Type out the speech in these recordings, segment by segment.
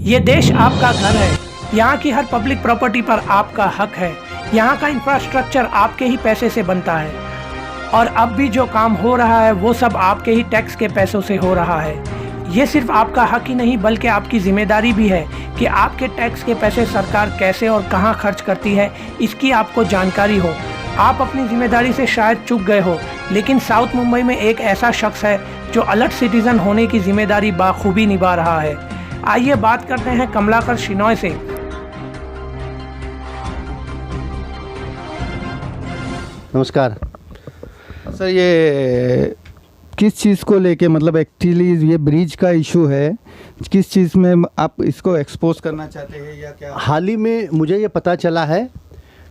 ये देश आपका घर है। यहाँ की हर पब्लिक प्रॉपर्टी पर आपका हक है। यहाँ का इंफ्रास्ट्रक्चर आपके ही पैसे से बनता है और अब भी जो काम हो रहा है वो सब आपके ही टैक्स के पैसों से हो रहा है। ये सिर्फ आपका हक ही नहीं बल्कि आपकी जिम्मेदारी भी है कि आपके टैक्स के पैसे सरकार कैसे और कहाँ खर्च करती है, इसकी आपको जानकारी हो। आप अपनी जिम्मेदारी से शायद चूक गए हो, लेकिन साउथ मुंबई में एक ऐसा शख्स है जो अलर्ट सिटीजन होने की जिम्मेदारी बाखूबी निभा रहा है। आइए बात करते हैं कमलाकर शिनॉय से। नमस्कार सर, ये किस चीज़ को लेके, मतलब एक्चुअली ये ब्रिज का इशू है, किस चीज़ में आप इसको एक्सपोज करना चाहते हैं या क्या? हाल ही में मुझे ये पता चला है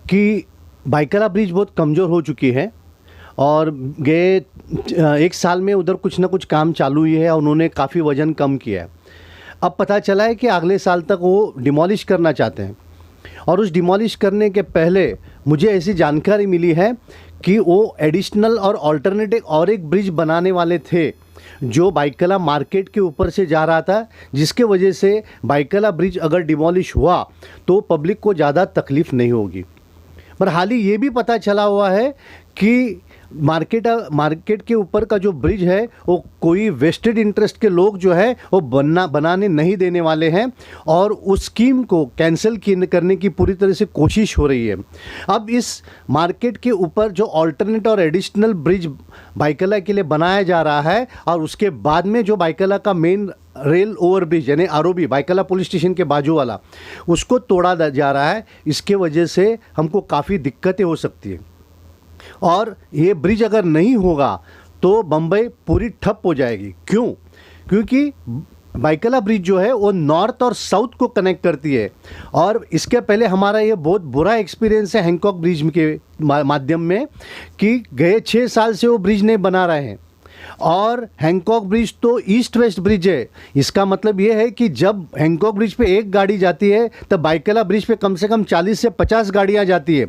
कि बाइकला ब्रिज बहुत कमज़ोर हो चुकी है और गए एक साल में उधर कुछ ना कुछ काम चालू ही है और उन्होंने काफ़ी वज़न कम किया है। अब पता चला है कि अगले साल तक वो डिमोलिश करना चाहते हैं और उस डिमोलिश करने के पहले मुझे ऐसी जानकारी मिली है कि वो एडिशनल और अल्टरनेटिव और एक ब्रिज बनाने वाले थे जो बाइकला मार्केट के ऊपर से जा रहा था, जिसके वजह से बाइकला ब्रिज अगर डिमोलिश हुआ तो पब्लिक को ज़्यादा तकलीफ़ नहीं होगी। पर हाल ही ये भी पता चला हुआ है कि मार्केट के ऊपर का जो ब्रिज है वो कोई वेस्टेड इंटरेस्ट के लोग जो है वो बनाने नहीं देने वाले हैं और उस स्कीम को कैंसिल करने की पूरी तरह से कोशिश हो रही है। अब इस मार्केट के ऊपर जो अल्टरनेट और एडिशनल ब्रिज बाइकला के लिए बनाया जा रहा है और उसके बाद में जो बाइकला का मेन रेल ओवर ब्रिज यानी आरओबी बाइकला पुलिस स्टेशन के बाजू वाला उसको तोड़ा जा रहा है। इसके वजह से हमको काफ़ी दिक्कतें हो सकती है और ये ब्रिज अगर नहीं होगा तो बम्बई पूरी ठप हो जाएगी। क्यों? क्योंकि बाइकला ब्रिज जो है वो नॉर्थ और साउथ को कनेक्ट करती है और इसके पहले हमारा ये बहुत बुरा एक्सपीरियंस है हैंकॉक ब्रिज के माध्यम में कि गए 6 साल से वो ब्रिज नहीं बना रहे हैं और हैंकॉक ब्रिज तो ईस्ट वेस्ट ब्रिज है। इसका मतलब ये है कि जब हैंकॉक ब्रिज पे एक गाड़ी जाती है तब बाइकला ब्रिज पे कम से कम 40 से 50 गाड़ियां जाती है।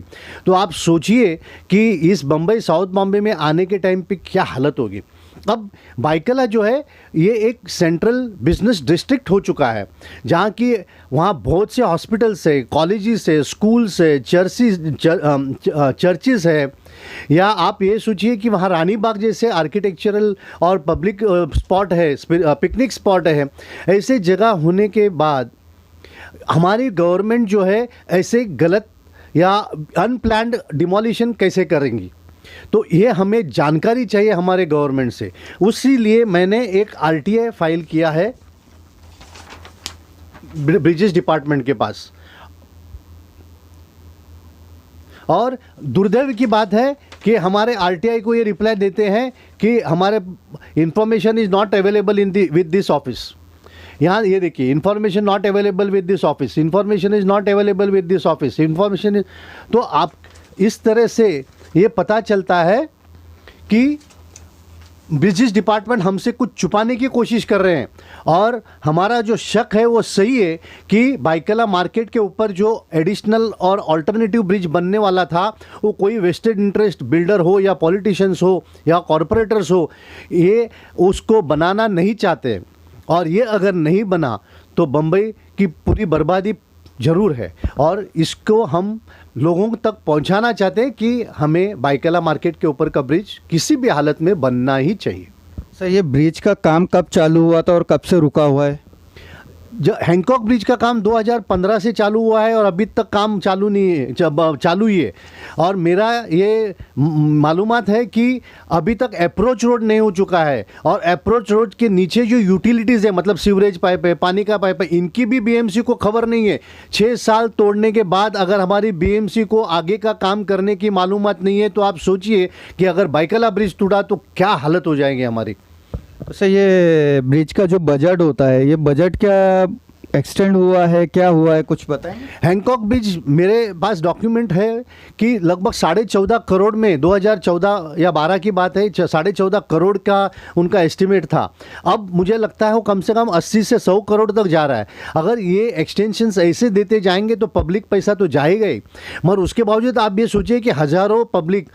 तो आप सोचिए कि इस बम्बई साउथ बॉम्बे में आने के टाइम पे क्या हालत होगी। अब बाइकला जो है ये एक सेंट्रल बिजनेस डिस्ट्रिक्ट हो चुका है जहाँ की वहाँ बहुत से हॉस्पिटल्स है, कॉलेजेस है, स्कूल्स है, चर्चेस है, या आप ये सोचिए कि वहाँ रानी बाग जैसे आर्किटेक्चरल और पब्लिक स्पॉट है, पिकनिक स्पॉट है। ऐसे जगह होने के बाद हमारी गवर्नमेंट जो है ऐसे गलत या अनप्लान्ड डिमोलिशन कैसे करेंगी, तो ये हमें जानकारी चाहिए हमारे गवर्नमेंट से। उसी लिए मैंने एक आरटीआई फाइल किया है ब्रिजेस डिपार्टमेंट के पास और दुर्दैव की बात है कि हमारे आरटीआई को ये रिप्लाई देते हैं कि हमारे information is not available with this office. यहाँ ये देखिए, information not available with this office, information is not available with this office, information. तो आप इस तरह से ये पता चलता है कि ब्रिजेस डिपार्टमेंट हमसे कुछ छुपाने की कोशिश कर रहे हैं और हमारा जो शक है वो सही है कि बाइकला मार्केट के ऊपर जो एडिशनल और अल्टरनेटिव ब्रिज बनने वाला था वो कोई वेस्टेड इंटरेस्ट बिल्डर हो या पॉलिटिशियंस हो या कॉरपोरेटर्स हो, ये उसको बनाना नहीं चाहते और ये अगर नहीं बना तो बम्बई की पूरी बर्बादी ज़रूर है और इसको हम लोगों तक पहुंचाना चाहते हैं कि हमें बाइकला मार्केट के ऊपर का ब्रिज किसी भी हालत में बनना ही चाहिए। सर, ये ब्रिज का काम कब चालू हुआ था और कब से रुका हुआ है? जो हैंकॉक ब्रिज का काम 2015 से चालू हुआ है और अभी तक काम चालू नहीं है, चालू ही है। और मेरा ये मालूमात है कि अभी तक अप्रोच रोड नहीं हो चुका है और अप्रोच रोड के नीचे जो यूटिलिटीज़ है, मतलब सीवरेज पाइप है, पानी का पाइप है, इनकी भी बीएमसी को खबर नहीं है। 6 साल तोड़ने के बाद अगर हमारी बीएमसी को आगे का काम करने की मालूमात नहीं है तो आप सोचिए कि अगर बाइकला ब्रिज टूटा तो क्या हालत हो जाएगी हमारी। सर, ये ब्रिज का जो बजट होता है, ये बजट क्या एक्सटेंड हुआ है, क्या हुआ है, कुछ बताएं? हैंकॉक ब्रिज मेरे पास डॉक्यूमेंट है कि लगभग 14.5 करोड़ में 2014 या 12 की बात है, 14.5 करोड़ का उनका एस्टिमेट था। अब मुझे लगता है वो कम से कम 80 से 100 करोड़ तक जा रहा है। अगर ये एक्सटेंशंस ऐसे देते जाएंगे तो पब्लिक पैसा तो जाएगा ही, मगर उसके बावजूद आप ये सोचिए कि हज़ारों पब्लिक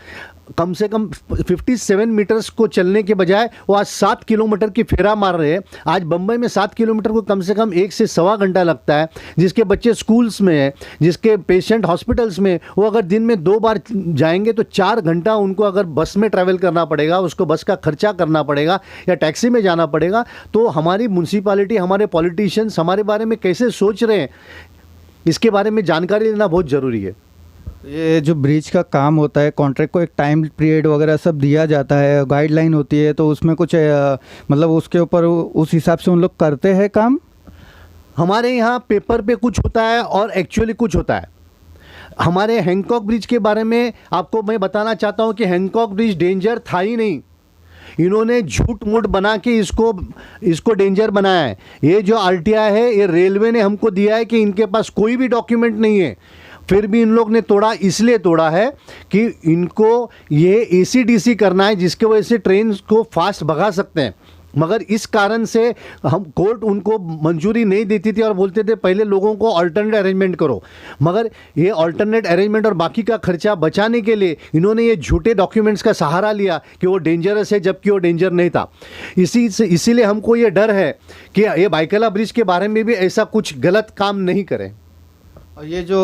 कम से कम 57 मीटर्स को चलने के बजाय वो आज 7 किलोमीटर की फेरा मार रहे हैं। आज बम्बई में 7 किलोमीटर को कम से कम 1 से सवा घंटा लगता है। जिसके बच्चे स्कूल्स में हैं, जिसके पेशेंट हॉस्पिटल्स में, वो अगर दिन में 2 बार जाएंगे तो 4 घंटा उनको अगर बस में ट्रैवल करना पड़ेगा, उसको बस का खर्चा करना पड़ेगा या टैक्सी में जाना पड़ेगा। तो हमारी म्यूनसिपालिटी, हमारे पॉलिटिशियंस हमारे बारे में कैसे सोच रहे हैं, इसके बारे में जानकारी लेना बहुत ज़रूरी है। ये जो ब्रिज का काम होता है, कॉन्ट्रैक्ट को एक टाइम पीरियड वगैरह सब दिया जाता है, गाइडलाइन होती है, तो उसमें कुछ मतलब उसके ऊपर उस हिसाब से उन लोग करते हैं काम। हमारे यहाँ पेपर पे कुछ होता है और एक्चुअली कुछ होता है। हमारे हैंकॉक ब्रिज के बारे में आपको मैं बताना चाहता हूँ कि हैंकॉक ब्रिज डेंजर था ही नहीं। इन्होंने झूठ मूठ बना के इसको डेंजर बनाया है। ये जो आरटीआई है, ये रेलवे ने हमको दिया है कि इनके पास कोई भी डॉक्यूमेंट नहीं है, फिर भी इन लोग ने तोड़ा। इसलिए तोड़ा है कि इनको ये एसीडीसी करना है, जिसके वजह से ट्रेन को फास्ट भगा सकते हैं। मगर इस कारण से हम कोर्ट उनको मंजूरी नहीं देती थी और बोलते थे पहले लोगों को अल्टरनेट अरेंजमेंट करो। मगर ये अल्टरनेट अरेंजमेंट और बाकी का खर्चा बचाने के लिए इन्होंने ये झूठे डॉक्यूमेंट्स का सहारा लिया कि वो डेंजरस है, जबकि वो डेंजर नहीं था। इसीलिए हमको ये डर है कि ये बाइकला ब्रिज के बारे में भी ऐसा कुछ गलत काम नहीं करें। और ये जो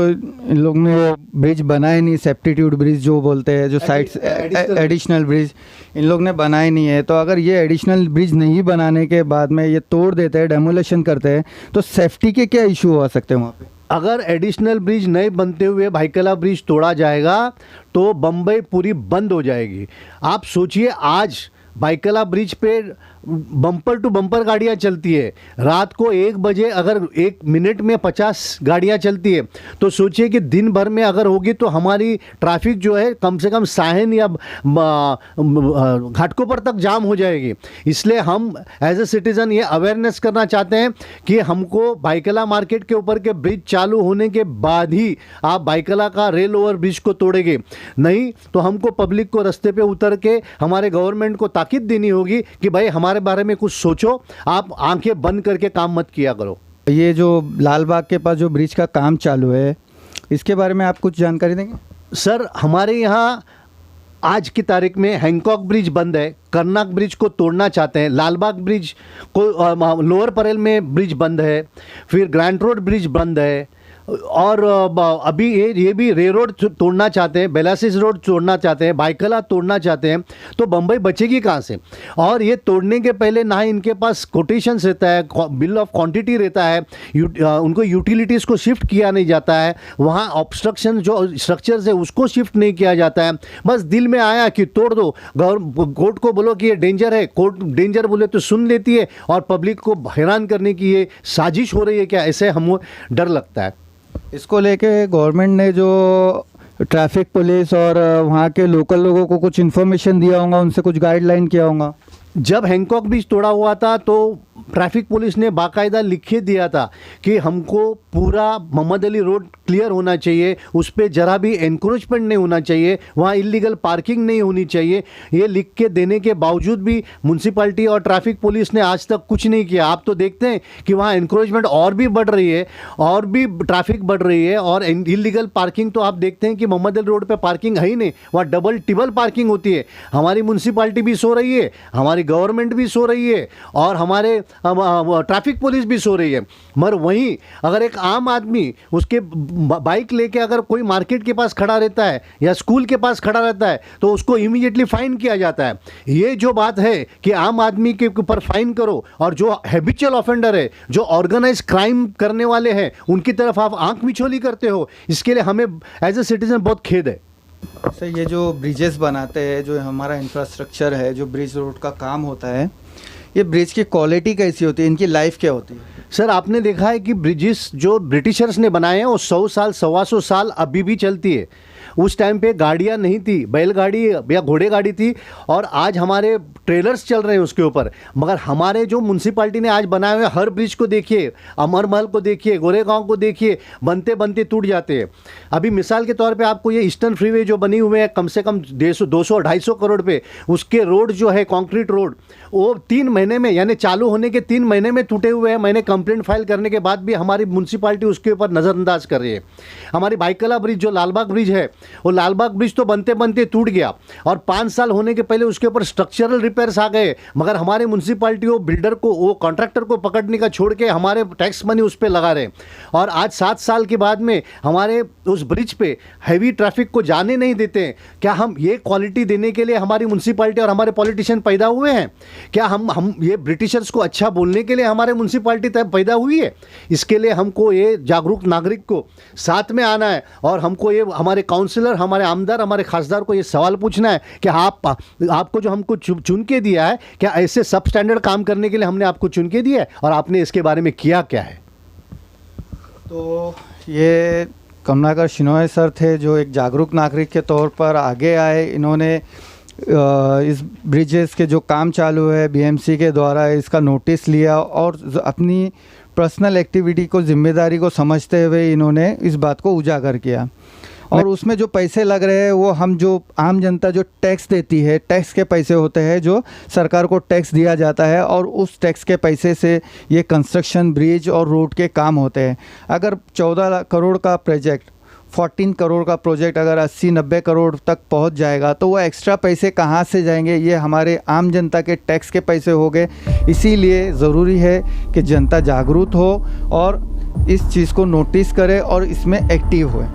इन लोग ने ब्रिज बनाए नहीं, सब्स्टिट्यूट ब्रिज जो बोलते हैं, जो साइड्स एडिशनल ब्रिज इन लोग ने बनाए नहीं है, तो अगर ये एडिशनल ब्रिज नहीं बनाने के बाद में ये तोड़ देते हैं, डेमोलेशन करते हैं, तो सेफ्टी के क्या इशू हो सकते हैं वहाँ पे? अगर एडिशनल ब्रिज नहीं बनते हुए बाइकला ब्रिज तोड़ा जाएगा तो बम्बई पूरी बंद हो जाएगी। आप सोचिए, आज बाइकला ब्रिज पे बम्पर टू बम्पर गाड़ियां चलती है। रात को 1 बजे अगर 1 मिनट में 50 गाड़ियां चलती है, तो सोचिए कि दिन भर में अगर होगी तो हमारी ट्रैफिक जो है कम से कम साहन या घाटकोपर तक जाम हो जाएगी। इसलिए हम एज ए सिटीज़न ये अवेयरनेस करना चाहते हैं कि हमको बाइकला मार्केट के ऊपर के ब्रिज चालू होने के बाद ही आप बाइकला का रेल ओवर ब्रिज को तोड़ेंगे, नहीं तो हमको पब्लिक को रास्ते पे उतर के हमारे गवर्नमेंट को ताकीद देनी होगी कि भाई हमारे बारे में कुछ सोचो, आप आंखें बंद करके काम मत किया करो। ये जो लाल बाग के पास जो ब्रिज का काम चालू है, इसके बारे में आप कुछ जानकारी देंगे? सर, हमारे यहाँ आज की तारीख में हैंकॉक ब्रिज बंद है, कर्नाक ब्रिज को तोड़ना चाहते हैं, लालबाग ब्रिज को, लोअर परेल में ब्रिज बंद है, फिर ग्रैंड रोड ब्रिज बंद है, और अभी ये भी रे रोड तोड़ना चाहते हैं, बेलासिस रोड तोड़ना चाहते हैं, बाइकला तोड़ना चाहते हैं। तो बम्बई बचेगी कहाँ से? और ये तोड़ने के पहले ना इनके पास कोटेशंस रहता है, बिल ऑफ क्वांटिटी रहता है, उनको यूटिलिटीज़ को शिफ्ट किया नहीं जाता है, वहाँ ऑब्स्ट्रक्शन जो स्ट्रक्चर्स है उसको शिफ्ट नहीं किया जाता है। बस दिल में आया कि तोड़ दो, कोर्ट को बोलो कि ये डेंजर है, कोर्ट डेंजर बोले तो सुन लेती है, और पब्लिक को हैरान करने की ये साजिश हो रही है क्या, ऐसे हमको डर लगता है। इसको लेके गवर्नमेंट ने जो ट्रैफिक पुलिस और वहाँ के लोकल लोगों को कुछ इन्फॉर्मेशन दिया होगा, उनसे कुछ गाइडलाइन किया होगा? जब हैंकॉक ब्रिज तोड़ा हुआ था तो ट्रैफिक पुलिस ने बाकायदा लिख के दिया था कि हमको पूरा मोहम्मद अली रोड क्लियर होना चाहिए, उस पर जरा भी एनक्रोचमेंट नहीं होना चाहिए, वहाँ इलीगल पार्किंग नहीं होनी चाहिए। ये लिख के देने के बावजूद भी म्यूनसिपैलिटी और ट्रैफिक पुलिस ने आज तक कुछ नहीं किया। आप तो देखते हैं कि वहाँ एनक्रोचमेंट और भी बढ़ रही है, और भी ट्रैफिक बढ़ रही है, और इलीगल पार्किंग तो आप देखते हैं कि मोहम्मद अली रोड पर पार्किंग है ही नहीं, वहाँ डबल टिबल पार्किंग होती है। हमारी म्यूनसिपैलिटी भी सो रही है, हमारी गवर्नमेंट भी सो रही है, और हमारे ट्रैफिक पुलिस भी सो रही है। मगर वहीं अगर एक आम आदमी उसके बाइक लेके अगर कोई मार्केट के पास खड़ा रहता है या स्कूल के पास खड़ा रहता है तो उसको इमीडिएटली फाइन किया जाता है। ये जो बात है कि आम आदमी के ऊपर फाइन करो, और जो हैबिचुअल ऑफेंडर है, जो ऑर्गेनाइज क्राइम करने वाले हैं, उनकी तरफ आप आंख मिचोली करते हो, इसके लिए हमें एज ए सिटीजन बहुत खेद है। सर, ये जो ब्रिजेस बनाते हैं, जो हमारा इंफ्रास्ट्रक्चर है, जो ब्रिज रोड का काम होता है, ये ब्रिज की क्वालिटी कैसी होती है, इनकी लाइफ क्या होती है? सर, आपने देखा है कि ब्रिजेस जो ब्रिटिशर्स ने बनाए हैं वो 100 साल 125 साल अभी भी चलती है। उस टाइम पे गाड़ियाँ नहीं थी, बैलगाड़ी या घोड़े गाड़ी थी, और आज हमारे ट्रेलर्स चल रहे हैं उसके ऊपर। मगर हमारे जो म्यूनसिपैलिटी ने आज बनाए हुए हर ब्रिज को देखिए, अमरमहल को देखिए, गोरेगांव को देखिए, बनते बनते टूट जाते हैं। अभी मिसाल के तौर पे आपको ये ईस्टर्न फ्रीवे जो बनी हुए हैं कम से कम 200-250 करोड़ पे, उसके रोड जो है कॉन्क्रीट रोड, वो 3 महीने में, यानी चालू होने के 3 महीने में टूटे हुए हैं। मैंने कंप्लेंट फाइल करने के बाद भी हमारी म्यूनसिपैलिटी उसके ऊपर नज़रअंदाज कर रही है। हमारी बाइकला ब्रिज जो लालबाग ब्रिज है वो लालबाग ब्रिज तो बनते बनते टूट गया और 5 साल होने के पहले उसके ऊपर स्ट्रक्चरल रिपेयर्स आ गए, मगर हमारे म्यूनसिपालिटी वो बिल्डर को, वो कॉन्ट्रैक्टर को पकड़ने का छोड़ के हमारे टैक्स मनी उस पर लगा रहे। और आज 7 साल के बाद में हमारे उस ब्रिज पे हैवी ट्रैफिक को जाने नहीं देते हैं। क्या हम ये क्वालिटी देने के लिए हमारी म्यूनसिपालिटी और हमारे पॉलिटिशियन पैदा हुए हैं? क्या हम ये ब्रिटिशर्स को अच्छा बोलने के लिए हमारे म्यूनसिपालिटी पैदा हुई है? इसके लिए हमको ये जागरूक नागरिक को साथ में आना है और हमको ये हमारे काउंसलर, हमारे आमदार, हमारे खासदार को ये सवाल पूछना है कि आपको जो हमको चुन के दिया है, क्या ऐसे सब स्टैंडर्ड काम करने के लिए हमने आपको चुन के दिया है और आपने इसके बारे में किया क्या है? तो ये कमलाकर शिनोय सर थे जो एक जागरूक नागरिक के तौर पर आगे आए। इन्होंने इस ब्रिजेस के जो काम चालू है बीएमसी के द्वारा इसका नोटिस लिया और अपनी पर्सनल एक्टिविटी को, जिम्मेदारी को समझते हुए इन्होंने इस बात को उजागर किया। और उसमें जो पैसे लग रहे हैं वो हम जो आम जनता जो टैक्स देती है, टैक्स के पैसे होते हैं जो सरकार को टैक्स दिया जाता है और उस टैक्स के पैसे से ये कंस्ट्रक्शन, ब्रिज और रोड के काम होते हैं। अगर 14 करोड़ का प्रोजेक्ट, 14 करोड़ का प्रोजेक्ट अगर 80-90 करोड़ तक पहुंच जाएगा तो वो एक्स्ट्रा पैसे कहाँ से जाएंगे? ये हमारे आम जनता के टैक्स के पैसे हो गए। इसीलिए ज़रूरी है कि जनता जागरूक हो और इस चीज़ को नोटिस करे और इसमें एक्टिव होए।